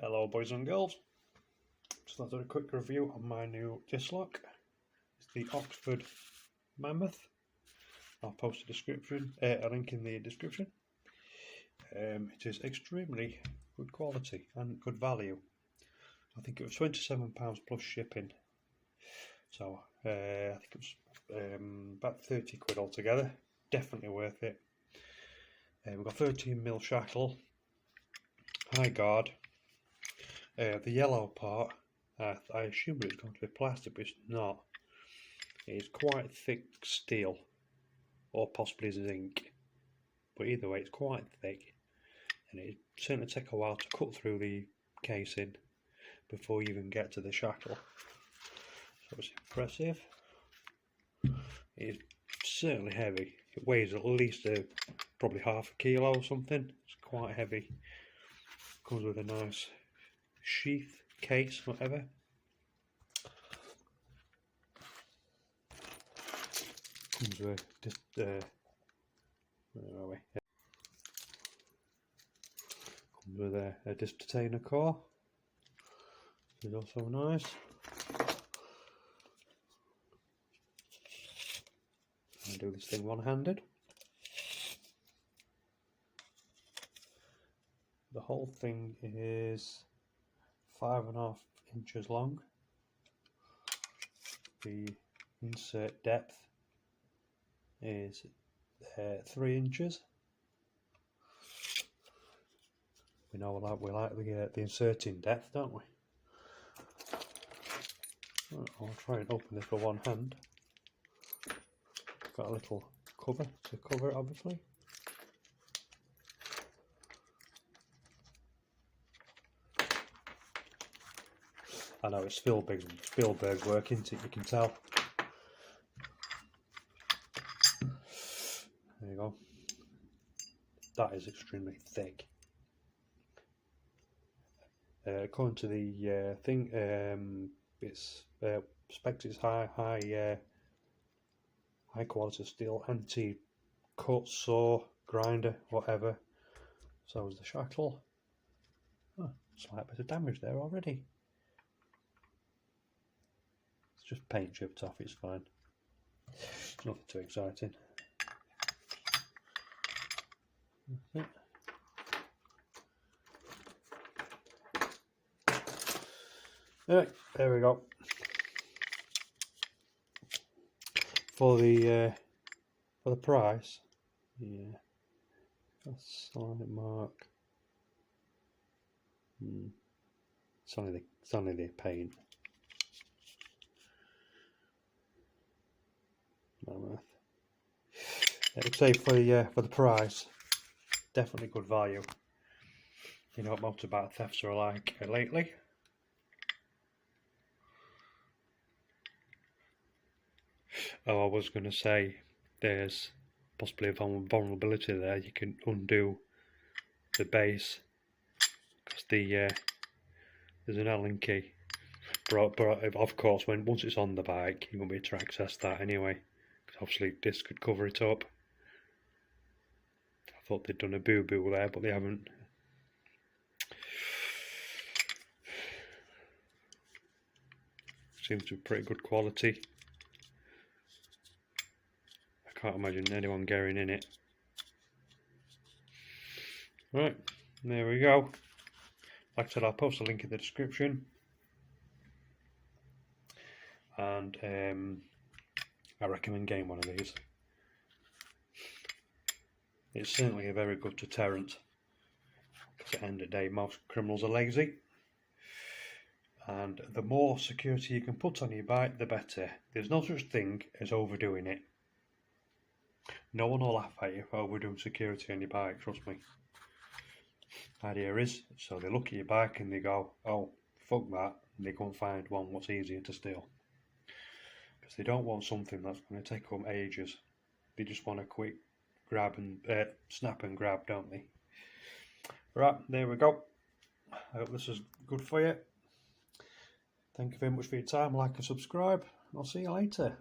Hello boys and girls, just let's do a quick review on my new disc lock. It's the Oxford Mammoth. I'll post a link in the description. It is extremely good quality and good value. I think it was £27 plus shipping, so I think it was about 30 quid altogether. Definitely worth it. We've got 13mm shackle, high guard. The yellow part, I assumed it was going to be plastic, but it's not. It is quite thick steel, or possibly zinc, but either way it's quite thick, and it certainly takes a while to cut through the casing before you even get to the shackle, so it's impressive. It is certainly heavy. It weighs at least probably half a kilo or something. It's quite heavy. Comes with a nice sheath, case, whatever. Comes with just where are we? Yeah. Comes with a disc detainer core, which is also nice. I do this thing one-handed. The whole thing is 5.5 inches long. The insert depth is 3 inches. We know we like the inserting depth, don't we? Right, I'll try and open this with one hand. Got a little cover to cover it, obviously. I know it's Spielberg work, isn't it? You can tell. There you go. That is extremely thick. According to the thing, it's spec is high quality steel, anti-cut, saw, grinder, whatever. So is the shackle. Oh, slight bit of damage there already. It's just paint chipped off, it's fine. Nothing too exciting. That's it. Alright, there we go. For the price, yeah, that's a slight mark. It's only the paint. Mammoth. I would say for the price, definitely good value. You know what motorbike thefts are like lately. Oh, I was going to say, there's possibly a vulnerability there. You can undo the base because there's an Allen key. But of course, once it's on the bike, you won't be able to access that anyway. Because obviously, this could cover it up. I thought they'd done a boo-boo there, but they haven't. Seems to be pretty good quality. I can't imagine anyone getting in it. Right, there we go. Like I said, I'll post a link in the description. And I recommend getting one of these. It's certainly a very good deterrent, because at the end of the day most criminals are lazy, and the more security you can put on your bike the better. There's no such thing as overdoing it. No one will laugh at you for overdoing security on your bike, trust me. The idea is, so they look at your bike and they go, oh fuck that, and they go and find one what's easier to steal. Because they don't want something that's going to take them ages. They just want a quick grab and snap and grab, don't they? Right, there we go. I hope this is good for you. Thank you very much for your time. Like and subscribe. I'll see you later.